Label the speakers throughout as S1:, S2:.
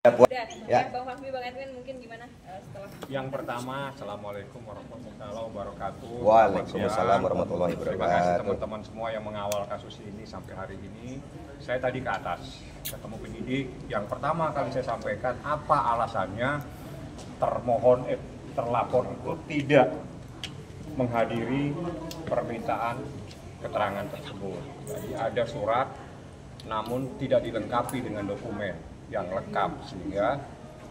S1: Udah,
S2: Ya.
S1: Bang Fahmi, Bang Edwin mungkin gimana setelah?
S3: Yang pertama, Assalamualaikum warahmatullahi wabarakatuh.
S2: Waalaikumsalam warahmatullahi
S3: Terima kasih
S2: wabarakatuh.
S3: teman-teman semua yang mengawal kasus ini sampai hari ini. Saya tadi ke atas ketemu penyidik. Yang pertama kali saya sampaikan apa alasannya terlapor itu tidak menghadiri permintaan keterangan tersebut. Jadi ada surat namun tidak dilengkapi dengan dokumen yang lengkap, sehingga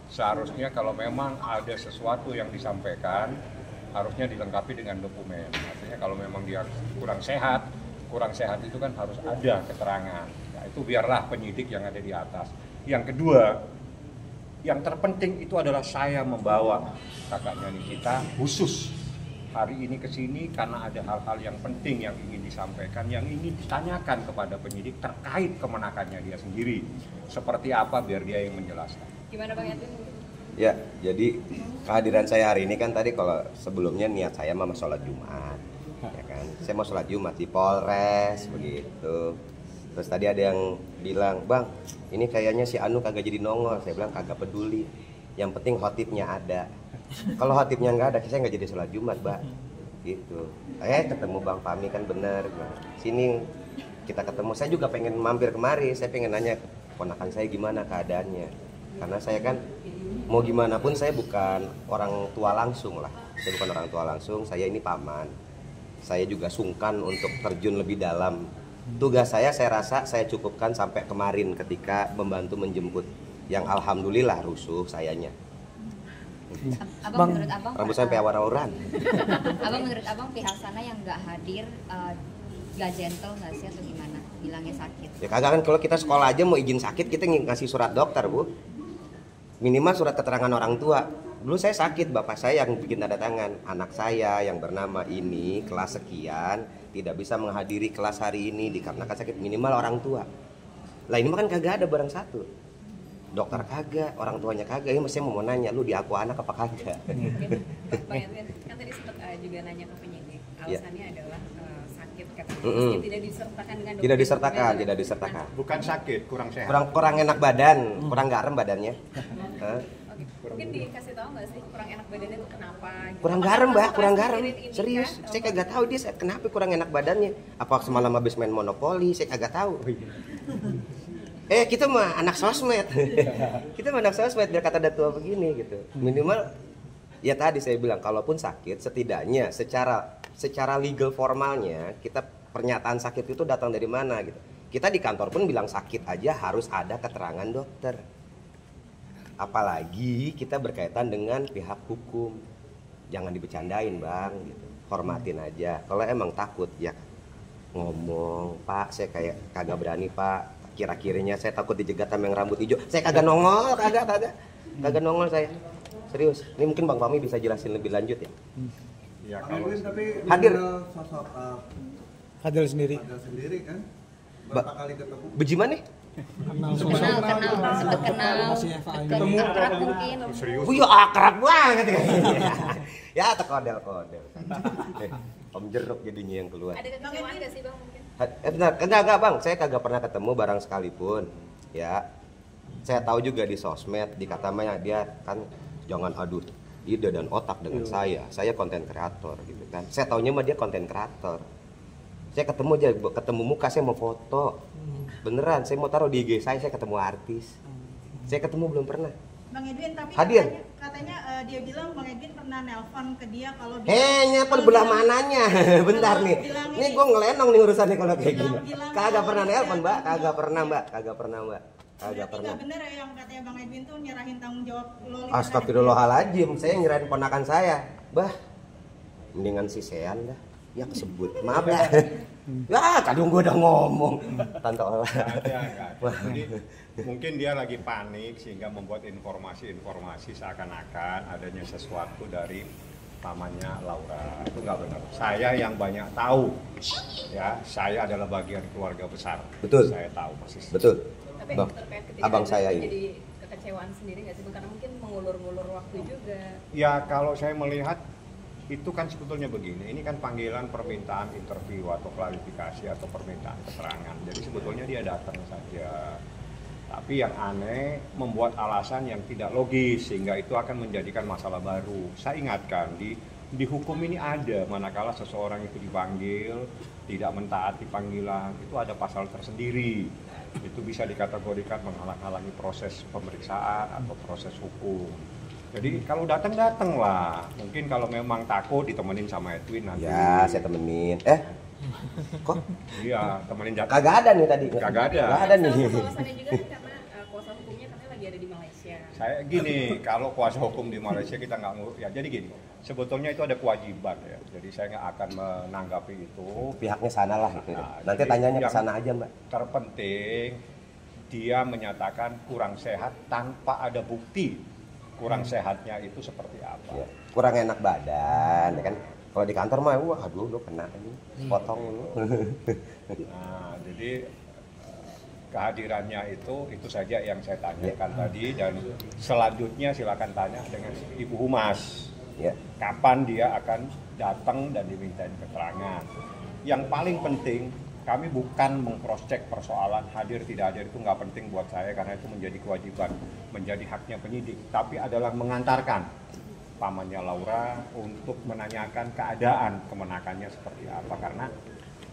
S3: seharusnya kalau memang ada sesuatu yang disampaikan harusnya dilengkapi dengan dokumen. Artinya kalau memang dia kurang sehat itu kan harus ada keterangan. Nah, itu biarlah penyidik yang ada di atas. Yang kedua, yang terpenting itu adalah saya membawa kakaknya Nikita khusus hari ini ke sini karena ada hal-hal yang penting yang ingin disampaikan, yang ingin ditanyakan kepada penyidik terkait kemenakannya dia sendiri. Seperti apa biar dia yang menjelaskan.
S1: Gimana Bang Edwin?
S2: Ya, jadi kehadiran saya hari ini kan tadi kalau sebelumnya niat saya mau sholat Jumat, ya kan? Saya mau sholat Jumat di Polres begitu. Terus tadi ada yang bilang, Bang, ini kayaknya si Anu kagak jadi nongol. Saya bilang kagak peduli. Yang penting khotibnya ada. Kalau khotibnya nggak ada, saya nggak jadi sholat Jumat, Mbak. Gitu. Ketemu Bang Fahmi kan bener. Sini kita ketemu. Saya juga pengen mampir kemari. Saya pengen nanya ponakan saya gimana keadaannya. Karena saya kan mau gimana pun saya bukan orang tua langsung lah. Saya bukan orang tua langsung. Saya ini paman. Saya juga sungkan untuk terjun lebih dalam. Tugas saya rasa saya cukupkan sampai kemarin ketika membantu menjemput. Yang alhamdulillah rusuh sayanya.
S4: Abang, menurut abang
S2: rambut sampai awar-awaran.
S4: Abang menurut abang pihak sana yang nggak hadir nggak gentle nggak sih atau gimana? Bilangnya sakit.
S2: Ya kagak kan, kalau kita sekolah aja mau izin sakit kita ngasih surat dokter, Bu. Minimal surat keterangan orang tua. Dulu saya sakit, bapak saya yang bikin tanda tangan. Anak saya yang bernama ini kelas sekian tidak bisa menghadiri kelas hari ini dikarenakan sakit, minimal orang tua. Lah ini mah kan kagak ada barang satu. Dokter kagak, orang tuanya kagak. Ya saya mau nanya, lu diaku anak apa kagak?
S1: Bang Edwin, kan tadi sempat juga nanya ke penyidik. Alasannya adalah sakit katanya. Meski tidak disertakan dengan
S2: Tidak disertakan.
S3: Bukan sakit, kurang sehat.
S2: Kurang enak badan, kurang garam badannya.
S1: Mungkin dikasih tahu nggak sih kurang enak badannya itu kenapa? Gitu.
S2: Kurang garam, Mbak, kurang garam. Serius, saya kagak tahu dia kenapa kurang enak badannya. Apa semalam habis main monopoli, saya kagak tahu. Kita mah anak sosmed. Kita mah anak sosmed biar kata datua begini gitu. Minimal ya tadi saya bilang kalaupun sakit setidaknya secara legal formalnya kita pernyataan sakit itu datang dari mana gitu. Kita di kantor pun bilang sakit aja harus ada keterangan dokter. Apalagi kita berkaitan dengan pihak hukum. Jangan dibecandain, Bang gitu. Hormatin aja. Kalau emang takut ya ngomong, Pak, saya kayak kagak berani, Pak. Kira-kiranya saya takut dijegat sama yang rambut hijau. Saya kagak nongol, kagak nongol saya. Serius. Ini mungkin Bang Fahmi bisa jelasin lebih lanjut ya.
S3: Ya, kalau
S2: hadir
S5: sosok
S6: Hadir sendiri
S5: kan berapa kali ketemu?
S2: Bejiman nih?
S4: Kenal, sempat kenal,
S6: ketemu
S4: akrab mungkin.
S3: serius.
S2: Wih, akrab banget kayaknya. Ya, terkodel-kodel. Om jeruk jadinya yang keluar.
S1: Ada kekecewaan nggak sih Bang mungkin?
S2: Benar, enggak Bang, saya kagak pernah ketemu barang sekalipun. Ya, saya tahu juga di sosmed, di kata maya dia kan jangan adu ide dan otak dengan saya konten kreator gitu kan. Saya taunya mah dia konten kreator. Saya ketemu muka, saya mau foto. Beneran, saya mau taruh di IG saya ketemu artis. Saya ketemu belum pernah.
S7: Bang Edwin, tapi
S2: hadir.
S7: katanya dia bilang Bang Edwin pernah nelpon ke dia kalau dia
S2: nyapa belah mananya. Bentar nih. Ini gue ngelenong nih urusannya kalau kayak gini. Kagak pernah nelpon, Mbak. Kagak pernah.
S7: Berarti nggak bener ya yang katanya Bang Edwin tuh nyerahin tanggung jawab lo.
S2: Astagfirullahaladzim, saya nyerahin ponakan saya. Bah, mendingan si Sean dah. Ya kesebut, maaf ya. Ya, kadang gue udah ngomong. Tante olah.
S3: Jadi mungkin dia lagi panik sehingga membuat informasi seakan-akan adanya sesuatu dari pamannya Laura. Itu nggak benar. Saya yang banyak tahu. Ya, saya adalah bagian keluarga besar.
S2: Betul.
S3: Saya tahu persis.
S2: Betul.
S1: Tapi
S2: Bang,
S1: terkait ketika
S2: abang saya
S1: jadi
S2: ini.
S1: kekecewaan sendiri nggak sih Bang? Karena mungkin mengulur-ngulur waktu juga.
S3: Ya, kalau saya melihat itu kan sebetulnya begini, ini kan panggilan permintaan interview atau klarifikasi atau permintaan keterangan. Jadi sebetulnya dia datang saja. Tapi yang aneh membuat alasan yang tidak logis sehingga itu akan menjadikan masalah baru. Saya ingatkan di hukum ini ada manakala seseorang itu dipanggil tidak mentaati panggilan itu ada pasal tersendiri. Itu bisa dikategorikan menghalang-halangi proses pemeriksaan atau proses hukum. Jadi kalau datang lah. Mungkin kalau memang takut ditemenin sama Edwin nanti.
S2: Ya, saya temenin. Kok?
S3: Iya, temenin jatuh.
S2: Kagak ada nih tadi.
S3: Kagak ada.
S2: Kagak ada nih.
S1: Alasannya juga kan karena kuasa hukumnya katanya lagi ada di Malaysia.
S3: Saya gini, kalau kuasa hukum di Malaysia kita nggak ya jadi gini. Sebetulnya itu ada kewajiban ya. Jadi saya nggak akan menanggapi itu.
S2: Pihaknya sana lah gitu.
S3: Nah,
S2: Nanti
S3: jadi
S2: tanyanya ke
S3: yang
S2: sana aja, Mbak.
S3: Terpenting dia menyatakan kurang sehat tanpa ada bukti kurang sehatnya itu seperti apa.
S2: Ya. Kurang enak badan, ya kan? Kalau di kantor mah, wah aduh lo kena ini, potong lo.
S3: Nah, jadi kehadirannya itu saja yang saya tanyakan tadi dan selanjutnya silakan tanya dengan Ibu Humas.
S2: Ya.
S3: Kapan dia akan datang dan dimintain keterangan. Yang paling penting kami bukan meng-cross-check persoalan hadir tidak hadir itu nggak penting buat saya karena itu menjadi kewajiban, menjadi haknya penyidik. Tapi adalah mengantarkan pamannya Laura untuk menanyakan keadaan kemenakannya seperti apa karena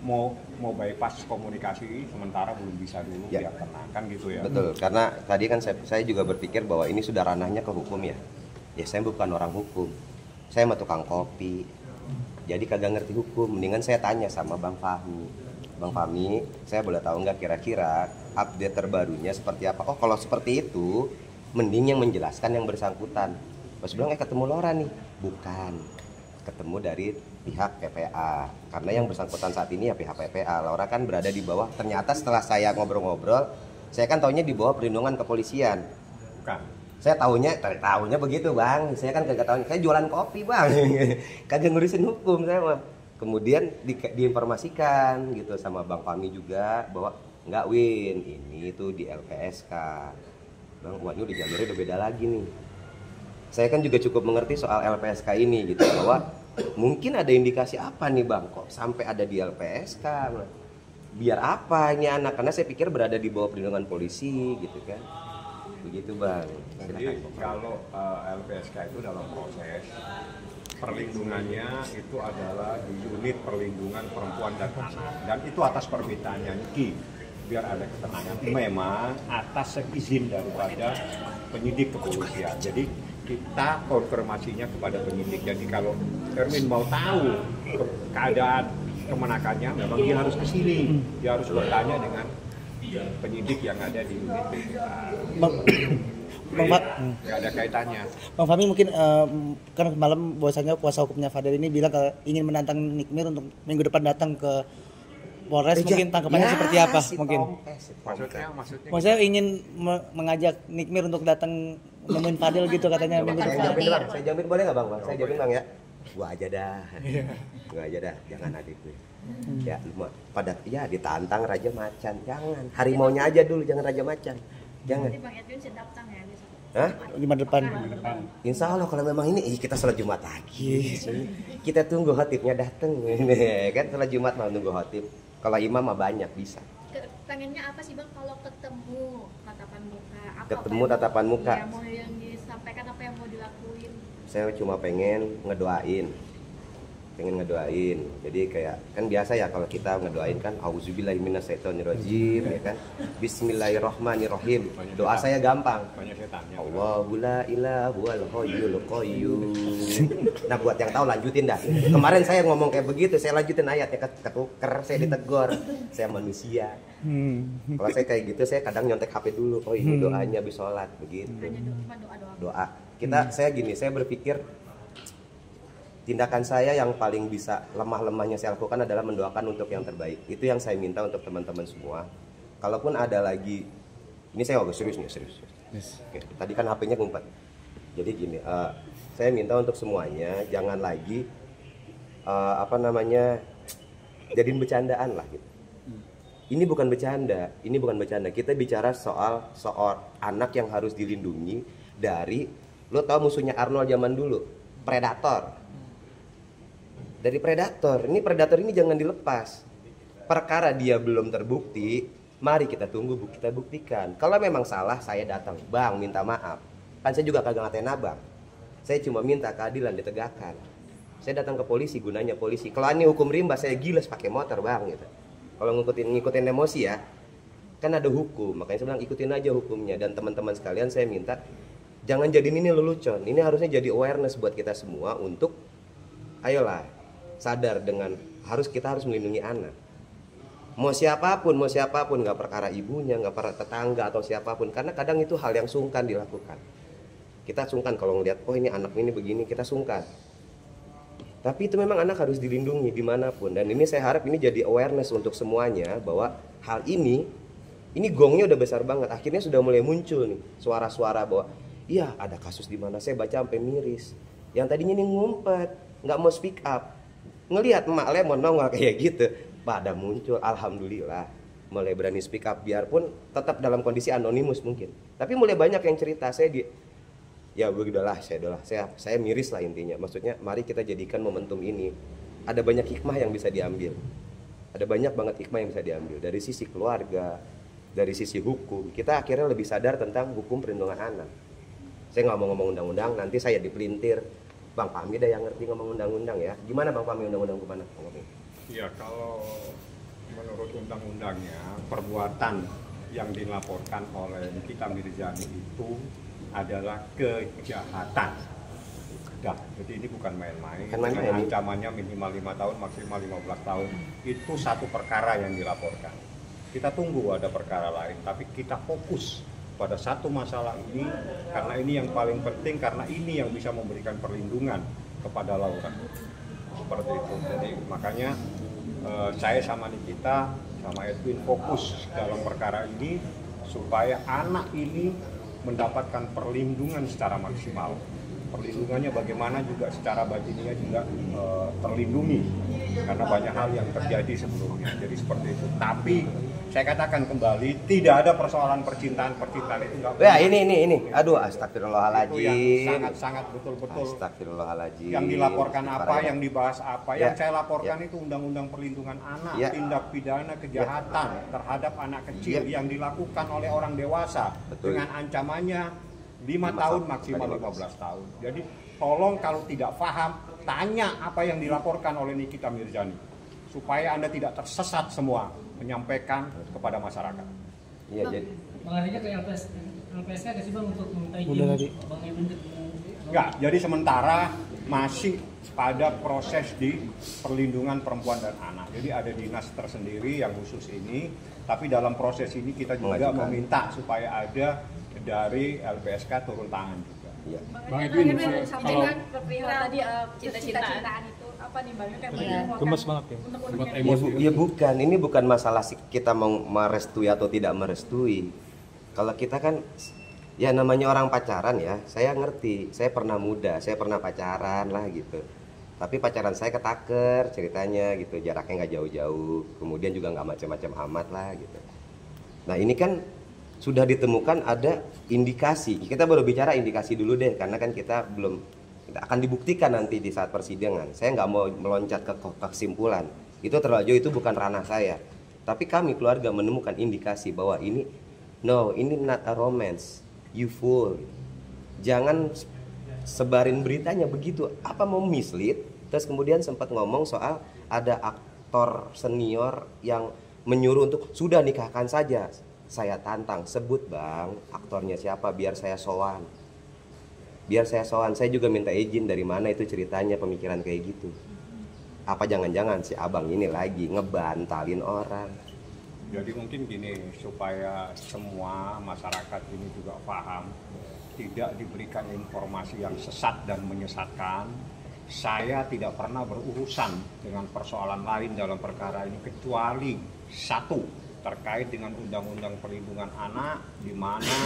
S3: mau bypass komunikasi sementara belum bisa dulu biar tenang kan gitu ya.
S2: Betul, karena tadi kan saya juga berpikir bahwa ini sudah ranahnya ke hukum ya. Ya saya bukan orang hukum, saya mah tukang kopi. Jadi kagak ngerti hukum, mendingan saya tanya sama Bang Fahmi. Bang Fahmi, saya boleh tahu nggak kira-kira update terbarunya seperti apa? Oh kalau seperti itu, mending yang menjelaskan yang bersangkutan. Pas bilang ketemu Laura nih, bukan. Ketemu dari pihak PPA. Karena yang bersangkutan saat ini ya pihak PPA. Laura kan berada di bawah. Ternyata setelah saya ngobrol-ngobrol, saya kan taunya di bawah perlindungan kepolisian.
S3: Bukan.
S2: Saya taunya begitu bang. Saya kan kagak tahu. Saya jualan kopi bang. Kagak ngurusin hukum saya mah. Kemudian diinformasikan gitu sama Bang Fahmi juga bahwa enggak Win, ini tuh di LPSK. Bang, waduh di jalurnya udah beda lagi nih. Saya kan juga cukup mengerti soal LPSK ini gitu bahwa mungkin ada indikasi apa nih Bang kok sampai ada di LPSK. Biar apa ini anak? Karena saya pikir berada di bawah perlindungan polisi gitu kan. Begitu Bang.
S3: Jadi kalau LPSK itu dalam proses perlindungannya itu adalah di unit perlindungan perempuan dan anak dan itu atas permintaannya Niki biar ada ketenangan memang atas izin daripada penyidik kepolisian jadi kita konfirmasinya kepada penyidik jadi kalau Erwin mau tahu keadaan kemenakannya memang dia harus ke sini dia harus bertanya dengan penyidik yang ada di unit PPA. Nggak ada kaitannya.
S6: Bang Fahmi mungkin kan malam bahwasanya kuasa hukumnya Fadel ini bilang ingin menantang Nikmir untuk minggu depan datang ke Polres mungkin tanggapannya seperti apa mungkin? Maksudnya ingin mengajak Nikmir untuk datang nemuin Fadel gitu katanya minggu depan.
S2: Saya jamin boleh nggak bang? Saya jamin bang ya. Gua aja dah. Jangan adik gue. Ya, pada ya ditantang Raja Macan, jangan. Harimaunya aja dulu, jangan Raja Macan. Jangan.
S1: Jadi Bang Edwin sudah datang ya besok.
S2: Hah?
S6: 5 depan.
S2: Insya Allah kalau memang ini kita sholat Jumat lagi. Kita tunggu khotibnya datang. Kan sholat Jumat mau nunggu khotib. Kalau imam mah banyak bisa.
S1: Pengennya apa sih Bang kalau ketemu tatapan muka?
S2: Ketemu tatapan muka.
S1: Ya, mau yang disampaikan apa yang mau dilakuin?
S2: Saya cuma pengen ngedoain. Jadi kayak kan biasa ya kalau kita ngedoain kan auzubillahi minasyaitonirrajim ya kan. Bismillahirrahmanirrahim. Doa saya gampang. Allahu la ilaha wal hayyul qayyum. Nah, buat yang tahu lanjutin dah. Kemarin saya ngomong kayak begitu, saya lanjutin ayatnya ketuker, saya ditegur. Saya manusia. Kalau saya kayak gitu saya kadang nyontek HP dulu. Oh, ini doanya habis sholat begitu.
S1: Cuma doa.
S2: Saya berpikir tindakan saya yang paling bisa lemah-lemahnya saya lakukan adalah mendoakan untuk yang terbaik. Itu yang saya minta untuk teman-teman semua. Kalaupun ada lagi, ini saya agak serius nih, serius. Oke, tadi kan HP-nya ngumpet. Jadi gini, saya minta untuk semuanya jangan lagi jadiin bercandaan lah gitu. Ini bukan bercanda. Kita bicara soal anak yang harus dilindungi dari, lo tau musuhnya Arnold zaman dulu, predator. Dari predator ini jangan dilepas. Perkara dia belum terbukti, Mari kita tunggu, kita buktikan. Kalau memang salah, saya datang, bang, minta maaf. Kan saya juga kagak ngatain abang. Saya cuma minta keadilan ditegakkan. Saya datang ke polisi, gunanya polisi. Kalau ini hukum rimba, saya giles pakai motor, bang, gitu. Kalau ngikutin emosi ya, kan ada hukum. Makanya saya bilang ikutin aja hukumnya. Dan teman-teman sekalian, saya minta jangan jadiin ini lelucon. Ini harusnya jadi awareness buat kita semua untuk, ayolah, sadar dengan kita harus melindungi anak. Mau siapapun, nggak perkara ibunya, nggak perkara tetangga atau siapapun. Karena kadang itu hal yang sungkan dilakukan. Kita sungkan kalau ngelihat, oh ini anak ini begini, kita sungkan. Tapi itu memang anak harus dilindungi dimanapun. Dan ini saya harap ini jadi awareness untuk semuanya bahwa hal ini gongnya udah besar banget. Akhirnya sudah mulai muncul nih suara-suara bahwa iya ada kasus di mana saya baca sampai miris. Yang tadinya ini ngumpet, nggak mau speak up, ngelihat emak lemon nongol kayak gitu, pada muncul, alhamdulillah mulai berani speak up biarpun tetap dalam kondisi anonimus mungkin. Tapi mulai banyak yang cerita ya udahlah, saya miris lah intinya. Maksudnya mari kita jadikan momentum ini. Ada banyak hikmah yang bisa diambil. Ada banyak banget hikmah yang bisa diambil dari sisi keluarga, dari sisi hukum. Kita akhirnya lebih sadar tentang hukum perlindungan anak. Saya nggak mau ngomong undang-undang, nanti saya dipelintir. Bang Fahmi dah yang ngerti ngomong undang-undang ya. Gimana Bang Fahmi undang-undang kemana?
S3: Iya, kalau menurut undang-undangnya perbuatan yang dilaporkan oleh Nikita Mirzani itu adalah kejahatan. Jadi ini bukan main-main. Dengan ancamannya minimal 5 tahun, maksimal 15 tahun. Itu satu perkara yang dilaporkan. Kita tunggu ada perkara lain, tapi kita fokus pada satu masalah ini karena ini yang paling penting, karena ini yang bisa memberikan perlindungan kepada Laura. Seperti itu. Jadi makanya saya sama Nikita, sama Edwin fokus dalam perkara ini supaya anak ini mendapatkan perlindungan secara maksimal. Perlindungannya bagaimana juga secara batiniah juga terlindungi karena banyak hal yang terjadi sebelumnya. Jadi seperti itu. Tapi saya katakan kembali, tidak ada persoalan percintaan itu enggak.
S2: Ya ini. Aduh, astagfirullahaladzim.
S3: Itu yang sangat betul-betul.
S2: Astagfirullahaladzim.
S3: Yang dilaporkan apa, yang dibahas apa. Yang saya laporkan itu Undang-Undang Perlindungan Anak, tindak pidana kejahatan terhadap anak kecil yang dilakukan oleh orang dewasa. Betul. Dengan ancamannya 5 tahun maksimal 15 tahun. Jadi tolong kalau tidak paham, tanya apa yang dilaporkan oleh Nikita Mirzani supaya Anda tidak tersesat semua menyampaikan kepada masyarakat.
S2: Iya, jadi
S8: mengarahnya ke LPSK nggak sih Bang untuk meminta izin Bang Edwin?
S3: Enggak, jadi sementara masih pada proses di perlindungan perempuan dan anak. Jadi ada dinas tersendiri yang khusus ini, tapi dalam proses ini kita juga meminta supaya ada dari LPSK turun tangan juga.
S2: Iya.
S1: Bang Edwin, sampaikan perihal tadi cinta-cintaan itu apa nih Bang?
S6: Gemes banget ya.
S2: Ya bukan, ini bukan masalah kita mau merestui atau tidak merestui. Kalau kita kan ya namanya orang pacaran ya, saya ngerti, saya pernah muda, saya pernah pacaran lah gitu. Tapi pacaran saya ketaker ceritanya gitu, jaraknya nggak jauh-jauh, kemudian juga nggak macam-macam amat lah gitu. Nah ini kan sudah ditemukan ada indikasi. Kita baru bicara indikasi dulu deh, karena kan kita akan dibuktikan nanti di saat persidangan. Saya nggak mau meloncat ke kesimpulan. Itu terlalu jauh, itu bukan ranah saya. Tapi kami keluarga menemukan indikasi bahwa ini not a romance. You fool. Jangan sebarin beritanya begitu. Apa mau mislead? Terus kemudian sempat ngomong soal ada aktor senior yang menyuruh untuk sudah nikahkan saja. Saya tantang, sebut Bang, aktornya siapa biar saya sowan. Saya juga minta izin dari mana itu ceritanya pemikiran kayak gitu. Apa jangan-jangan si abang ini lagi ngebantalin orang.
S3: Jadi mungkin gini, supaya semua masyarakat ini juga paham, tidak diberikan informasi yang sesat dan menyesatkan. Saya tidak pernah berurusan dengan persoalan lain dalam perkara ini kecuali satu, terkait dengan Undang-Undang Perlindungan Anak, di mana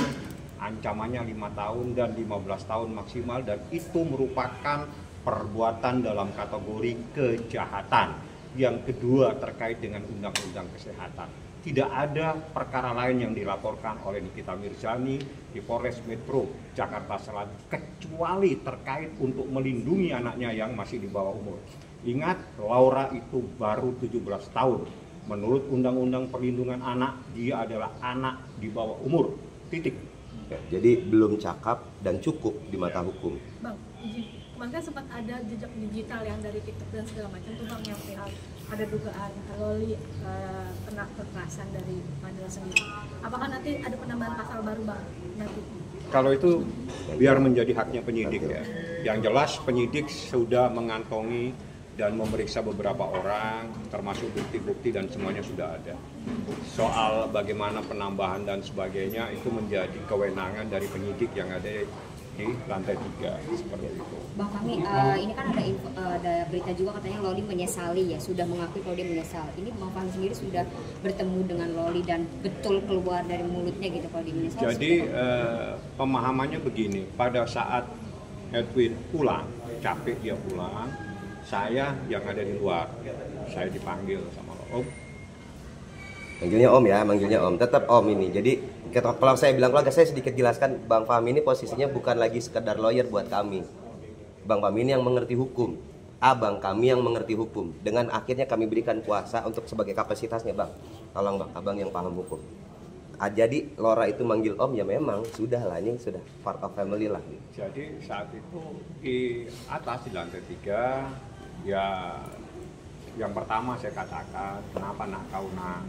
S3: ancamannya 5 tahun dan 15 tahun maksimal, dan itu merupakan perbuatan dalam kategori kejahatan. Yang kedua terkait dengan Undang-Undang Kesehatan. Tidak ada perkara lain yang dilaporkan oleh Nikita Mirzani di Polres Metro Jakarta Selatan kecuali terkait untuk melindungi anaknya yang masih di bawah umur. Ingat, Laura itu baru 17 tahun. Menurut Undang-Undang Perlindungan Anak, dia adalah anak di bawah umur. Titik.
S2: Ya, jadi belum cakap dan cukup di mata hukum.
S9: Bang, kemarin kan sempat ada jejak digital yang dari TikTok dan segala macam tuh bang, yang pihak ada dugaan Loli kena kekerasan dari Manila sendiri. Apakah nanti ada penambahan pasal baru bang nanti?
S3: Kalau itu biar menjadi haknya penyidik ya. Yang jelas penyidik sudah mengantongi dan memeriksa beberapa orang, termasuk bukti-bukti dan semuanya sudah ada. Soal bagaimana penambahan dan sebagainya itu menjadi kewenangan dari penyidik yang ada di lantai 3 seperti itu.
S4: Bang Fahmi, ini kan ada berita juga katanya Loli menyesali ya, sudah mengakui kalau dia menyesal. Ini Bang Fahmi sendiri sudah bertemu dengan Loli dan betul keluar dari mulutnya gitu kalau dia menyesal.
S3: Jadi pemahamannya begini, pada saat Edwin pulang, capek dia pulang, saya yang ada di luar, saya dipanggil sama Om.
S2: Manggilnya Om ya, manggilnya Om. Tetap Om ini. Jadi kalau saya bilang keluarga, saya sedikit jelaskan, Bang Fahmi ini posisinya bukan lagi sekedar lawyer buat kami. Bang Fahmi ini yang mengerti hukum. Abang kami yang mengerti hukum. Dengan akhirnya kami berikan kuasa untuk sebagai kapasitasnya, Bang. Tolong Bang, Abang yang paham hukum. Jadi Lora itu manggil Om ya memang sudah lah, ini sudah part of family lah.
S3: Jadi saat itu di atas di lantai 3 ya, yang pertama saya katakan, kenapa nak kau nak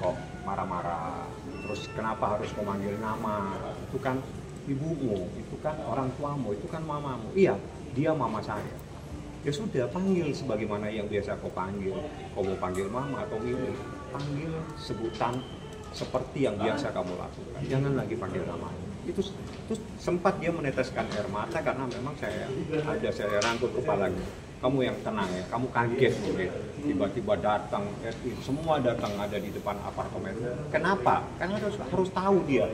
S3: kok marah-marah, terus kenapa harus memanggil nama, itu kan ibumu, itu kan orang tuamu, itu kan mamamu. Iya, dia mama saya. Ya sudah, panggil sebagaimana yang biasa kau panggil. Kau mau panggil mama atau ibu, panggil sebutan seperti yang biasa kamu lakukan. Jangan lagi panggil namanya. Itu sempat dia meneteskan air mata karena memang saya rangkul kepalanya. Kamu yang tenang ya, kamu kaget gitu. Tiba-tiba datang, semua datang ada di depan apartemen. Kenapa? Karena harus tahu dia.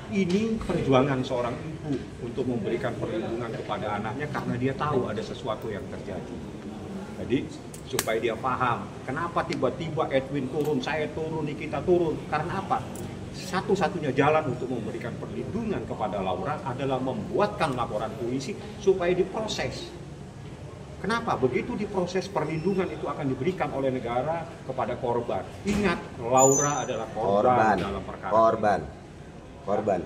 S3: Ini perjuangan seorang ibu untuk memberikan perlindungan kepada anaknya karena dia tahu ada sesuatu yang terjadi. Jadi supaya dia paham, kenapa tiba-tiba Edwin turun, saya turun, Nikita turun. Karena apa? Satu-satunya jalan untuk memberikan perlindungan kepada Laura adalah membuatkan laporan polisi supaya diproses. Kenapa? Begitu diproses perlindungan itu akan diberikan oleh negara kepada korban. Ingat, Laura adalah korban dalam perkara
S2: Korban.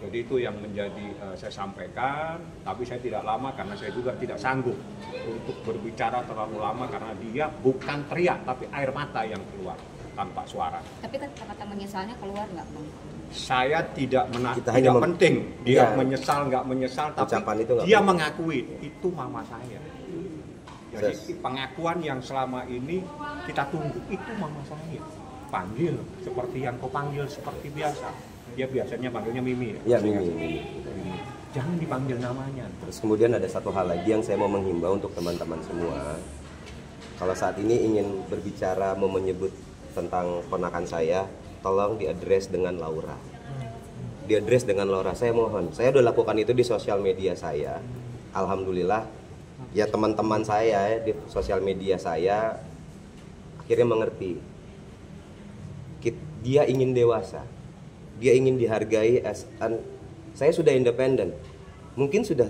S3: Jadi itu yang menjadi saya sampaikan, tapi saya tidak lama karena saya juga tidak sanggup untuk berbicara terlalu lama karena dia bukan teriak tapi air mata yang keluar tanpa suara.
S4: Tapi kata-kata menyesalnya keluar nggak Bang?
S3: Saya tidak
S2: hanya
S3: penting dia menyesal nggak menyesal, tapi dia mengakui itu mama saya. Jadi pengakuan yang selama ini kita tunggu, itu mama saya. Panggil seperti yang kau panggil seperti biasa. Dia biasanya panggilnya Mimi ya?
S2: Iya, Mimi.
S3: Jangan dipanggil namanya.
S2: Terus kemudian ada satu hal lagi yang saya mau menghimbau untuk teman-teman semua. Kalau saat ini ingin berbicara, mau menyebut tentang ponakan saya, tolong diadres dengan Laura. Diadres dengan Laura, saya mohon. Saya udah lakukan itu di sosial media saya. Alhamdulillah, ya teman-teman saya di sosial media saya akhirnya mengerti. Dia ingin dewasa. Dia ingin dihargai saya sudah independen. Mungkin sudah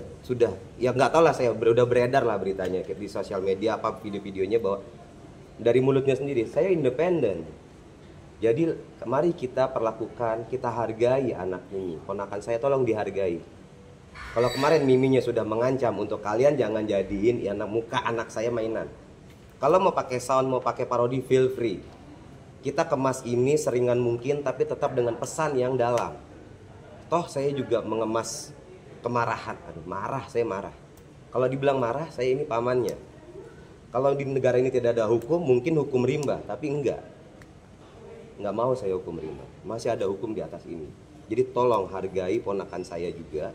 S2: ya nggak tahu lah, saya udah beredar lah beritanya di sosial media apa video-videonya bahwa dari mulutnya sendiri saya independen. Jadi mari kita perlakukan, kita hargai anak Mimi. Ponakan saya tolong dihargai. Kalau kemarin Miminya sudah mengancam untuk kalian jangan jadiin muka anak saya mainan. Kalau mau pakai sound, mau pakai parodi, feel free. Kita kemas ini seringan mungkin tapi tetap dengan pesan yang dalam. Toh saya juga mengemas kemarahan. Saya marah. Kalau dibilang marah, saya ini pamannya. Kalau di negara ini tidak ada hukum, mungkin hukum rimba, tapi enggak mau saya hukum rimba. Masih ada hukum di atas ini. Jadi tolong hargai ponakan saya juga.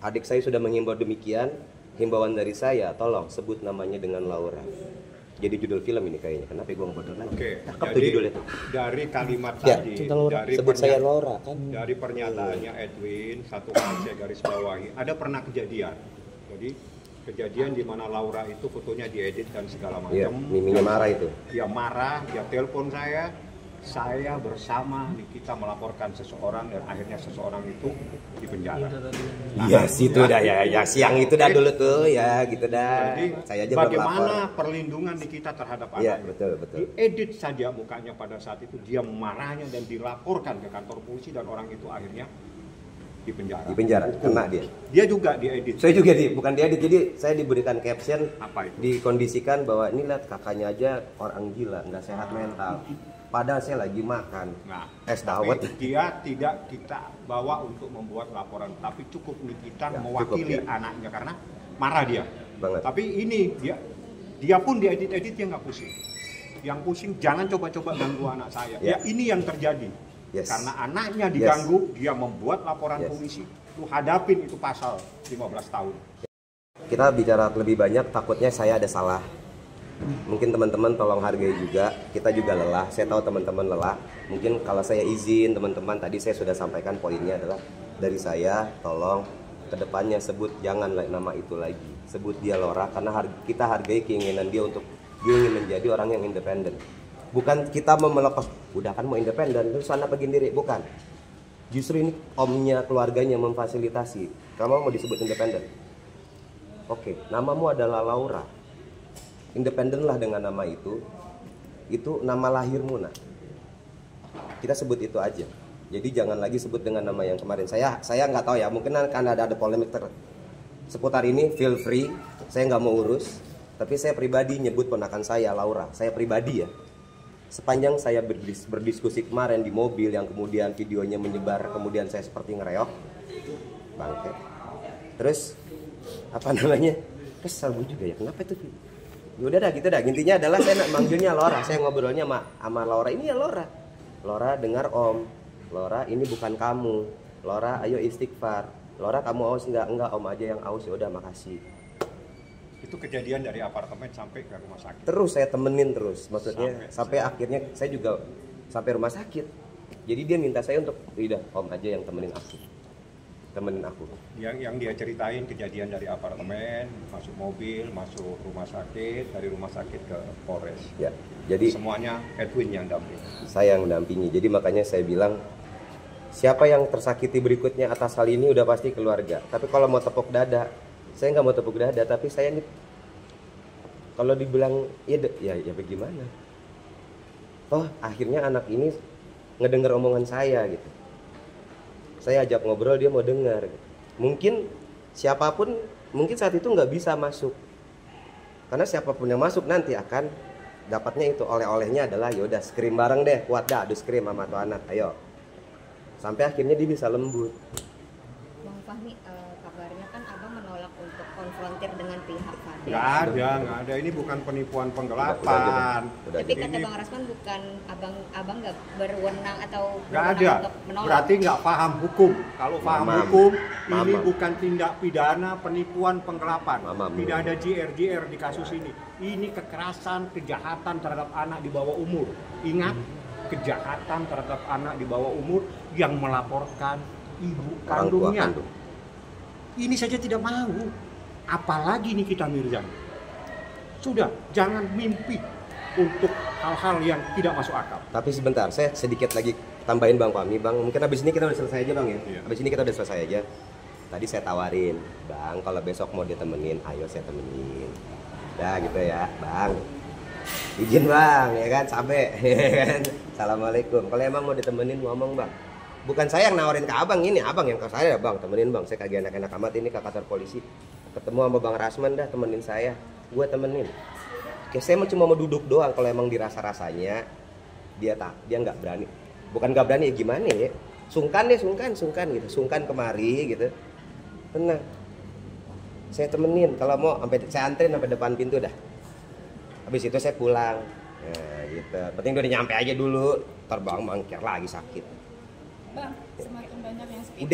S2: Adik saya sudah menghimbau demikian. Himbauan dari saya, tolong sebut namanya dengan Laura. Jadi judul film ini kayaknya. Kenapa gue ngebodor lagi?
S3: Oke,
S2: jadi
S3: judulnya. Dari kalimat tadi, dari
S2: sebut saya Laura kan.
S3: Dari pernyataannya Edwin, satu hal saya garis bawahi, ada pernah kejadian. Jadi kejadian di mana Laura itu fotonya diedit dan segala macam.
S2: Iya, Miminya marah itu.
S3: Dia marah, dia telepon saya, saya bersama Nikita melaporkan seseorang dan akhirnya seseorang itu di penjara.
S2: Yes, itu dah ya siang itu dah dulu tuh ya gitu dah.
S3: Jadi
S2: Saya aja
S3: bagaimana perlindungan Nikita terhadap
S2: Iya,
S3: anaknya?
S2: betul.
S3: Diedit saja mukanya pada saat itu, dia marahnya dan dilaporkan ke kantor polisi dan orang itu akhirnya di penjara.
S2: Di penjara, kena dia.
S3: Dia juga diedit.
S2: Saya juga bukan diedit, jadi saya diberikan caption
S3: Apa itu?
S2: dikondisikan bahwa ini lihat kakaknya aja orang gila, nggak sehat mental. Padahal saya lagi makan
S3: Nah,
S2: es
S3: tapi
S2: dawet.
S3: dia tidak kita bawa untuk membuat laporan, tapi cukup Nikita
S2: Ya,
S3: mewakili
S2: cukup, ya.
S3: anaknya karena marah dia.
S2: Banget.
S3: Tapi ini dia pun diedit-edit dia nggak pusing. Yang pusing jangan coba-coba ganggu anak saya.
S2: Ya.
S3: Ya ini yang terjadi.
S2: Yes.
S3: Karena anaknya diganggu, dia membuat laporan
S2: Yes.
S3: polisi. Lu hadapin itu pasal 15 tahun.
S2: Kita bicara lebih banyak, takutnya saya ada salah. Mungkin teman-teman tolong hargai juga, kita juga lelah. Saya tahu teman-teman lelah. Mungkin kalau saya izin teman-teman, tadi saya sudah sampaikan poinnya adalah dari saya, tolong kedepannya sebut jangan nama itu lagi. Sebut dia Lora karena kita hargai keinginan dia untuk dia ingin menjadi orang yang independen. Bukan kita mau melepas, udah kan mau independen, terus sana pergi sendiri, bukan. Justru ini omnya, keluarganya memfasilitasi. Kamu mau disebut independen? Oke, namamu adalah Laura. Independenlah dengan nama itu nama lahirmu nak. Kita sebut itu aja. Jadi jangan lagi sebut dengan nama yang kemarin. Saya nggak tahu ya, mungkin akan ada polemik seputar ini. Feel free, saya nggak mau urus. Tapi saya pribadi nyebut ponakan saya Laura. Saya pribadi ya. Sepanjang saya berdiskusi kemarin di mobil yang kemudian videonya menyebar, kemudian saya seperti ngereok, bangke. Terus apa namanya? Kesal gue juga ya, kenapa itu? Udah dah gitu dah. Intinya adalah saya nak manggilnya Laura. Saya ngobrolnya sama Laura. Ini ya Laura. Laura dengar om. Laura ini bukan kamu. Laura ayo istighfar. Laura kamu aus enggak? Enggak, om aja yang aus. Ya udah makasih.
S3: Itu kejadian dari apartemen sampai ke rumah sakit.
S2: Terus saya temenin terus. Maksudnya sampai akhirnya saya juga sampai rumah sakit. Jadi dia minta saya untuk udah om aja yang temenin aku.
S3: Yang dia ceritain kejadian dari apartemen, masuk mobil, masuk rumah sakit, dari rumah sakit ke Polres.
S2: Ya, jadi
S3: semuanya Edwin yang dampingi.
S2: Saya yang mendampingi. Jadi makanya saya bilang siapa yang tersakiti berikutnya atas hal ini udah pasti keluarga. Tapi kalau mau tepuk dada, saya nggak mau tepuk dada. Tapi saya ini kalau dibilang ya bagaimana? Oh akhirnya anak ini ngedengar omongan saya gitu. Saya ajak ngobrol dia mau dengar. Mungkin siapapun mungkin saat itu nggak bisa masuk. Karena siapapun yang masuk nanti akan dapatnya itu oleh-olehnya adalah yaudah scream bareng deh, kuat dah adu scream sama tuh anak, ayo. Sampai akhirnya dia bisa lembut.
S4: Bang Fahmi, kabarnya kan abang menolak untuk konfrontir dengan pihak Fadel.
S3: Nggak ada. Ini bukan penipuan penggelapan.
S4: Tapi kata Bang Rasman bukan abang nggak berwenang atau
S3: Nggak ada. Berarti nggak paham hukum. Kalau paham hukum, ini bukan tindak pidana penipuan penggelapan. Tidak ada JR di kasus ini. Ini kekerasan, kejahatan terhadap anak di bawah umur. Ingat, kejahatan terhadap anak di bawah umur yang melaporkan ibu kandungnya. Ini saja tidak mau. Apalagi Nikita Mirzani. Sudah, jangan mimpi untuk hal-hal yang tidak masuk akal.
S2: Tapi sebentar, saya sedikit lagi tambahin Bang Fahmi. Bang, mungkin habis ini kita udah selesai aja Bang ya.
S3: Iya.
S2: Habis ini kita udah selesai aja. Tadi saya tawarin, Bang, kalau besok mau ditemenin, ayo saya temenin. Udah gitu ya, Bang. Izin Bang, ya kan, sampai. Assalamualaikum. Kalau emang mau ditemenin ngomong Bang. Bukan saya yang nawarin ke abang, ini abang yang ke saya, Bang, temenin Bang. Saya kagak enak-enak amat ini ke kantor polisi. Ketemu sama Bang Rasman dah, temenin saya. Gue temenin. Oke, saya cuma mau duduk doang. Kalau emang dirasa-rasanya dia nggak berani. Bukan nggak berani, ya gimana ya? Sungkan gitu. Sungkan kemari gitu. Tenang. Saya temenin. Kalau mau saya anterin sampai depan pintu dah. Habis itu saya pulang. Nah, gitu. Penting udah nyampe aja dulu. Terbang mangkir lagi sakit.
S1: Bang, semakin banyak yang speak.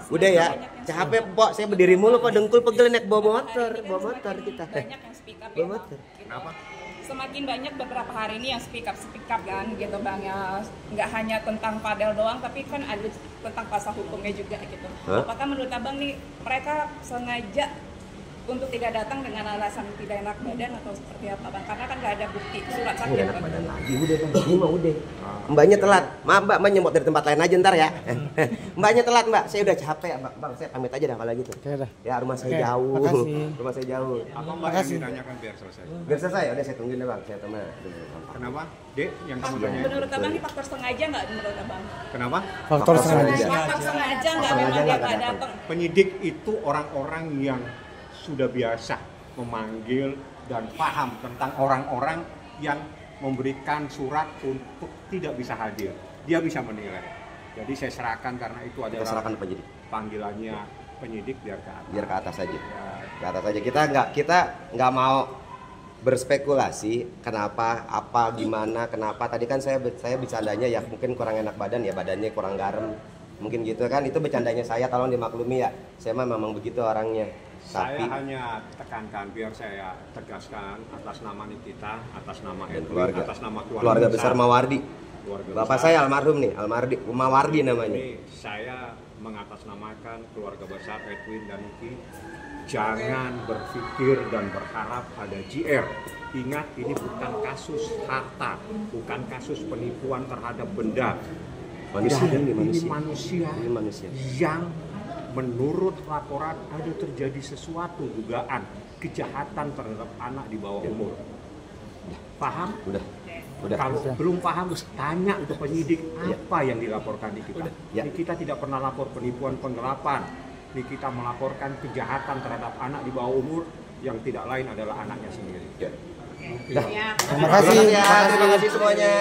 S2: Udah ya. Capek pok, saya berdiri mulu kok dengkul pegel naik bawa motor kita.
S1: Banyak yang speak up
S2: Bawa
S1: ya,
S2: motor.
S3: Kenapa?
S1: Semakin banyak beberapa hari ini yang speak up kan gitu Bang ya. Nggak hanya tentang Fadel doang tapi kan ada tentang pasal hukumnya juga gitu.
S2: Hah?
S1: Apakah menurut Abang nih mereka sengaja untuk tidak datang dengan alasan tidak enak badan atau seperti apa Bang? Karena kan nggak ada bukti surat sakit.
S2: Nggak enak badan lagi, udah Bang, ini mah udah. Mbaknya telat, maaf Mbak, nyemot dari tempat lain aja ntar ya. Mbaknya telat Mbak, saya udah capek Bang, saya pamit aja dah kalau gitu. Ya rumah saya jauh, rumah saya jauh.
S3: Apa Mbak yang ditanyakan biar selesai?
S2: Biar selesai, udah saya tungguin deh Bang, saya teman.
S3: Kenapa? Dek, yang kamu tanya.
S1: Menurut Abang ini faktor sengaja nggak menurut Abang?
S3: Kenapa?
S6: Faktor sengaja.
S1: Faktor sengaja nggak memang dia nggak datang.
S3: Penyidik itu orang-orang yang sudah biasa memanggil dan paham tentang orang-orang yang memberikan surat untuk tidak bisa hadir. Dia bisa menilai. Jadi saya serahkan karena itu adalah
S2: serahkan penyidik.
S3: Panggilannya penyidik biar ke atas.
S2: Biar ke atas aja. Ke atas aja. Kita nggak mau berspekulasi kenapa, apa, gimana, kenapa. Tadi kan saya bercandanya ya mungkin kurang enak badan ya, badannya kurang garam. Mungkin gitu kan, itu bercandanya saya, tolong dimaklumi ya. Saya memang begitu orangnya.
S3: Saya hanya tekankan biar saya tegaskan atas nama Nikita, atas nama Edwin, atas nama
S2: keluarga besar Mawardi. Bapak
S3: besar.
S2: saya almarhum nih, Mawardi namanya.
S3: Ini saya mengatasnamakan keluarga besar Edwin dan Niki. Jangan berpikir dan berharap ada JR. Ingat, ini bukan kasus harta, bukan kasus penipuan terhadap benda. Ini manusia yang menurut laporan ada terjadi sesuatu dugaan kejahatan terhadap anak di bawah umur. Paham?
S2: Udah.
S3: Kalau belum paham, tanya ke penyidik apa yang dilaporkan di kita. Ini kita tidak pernah lapor penipuan penggelapan. Ini kita melaporkan kejahatan terhadap anak di bawah umur yang tidak lain adalah anaknya sendiri.
S2: Terima kasih semuanya.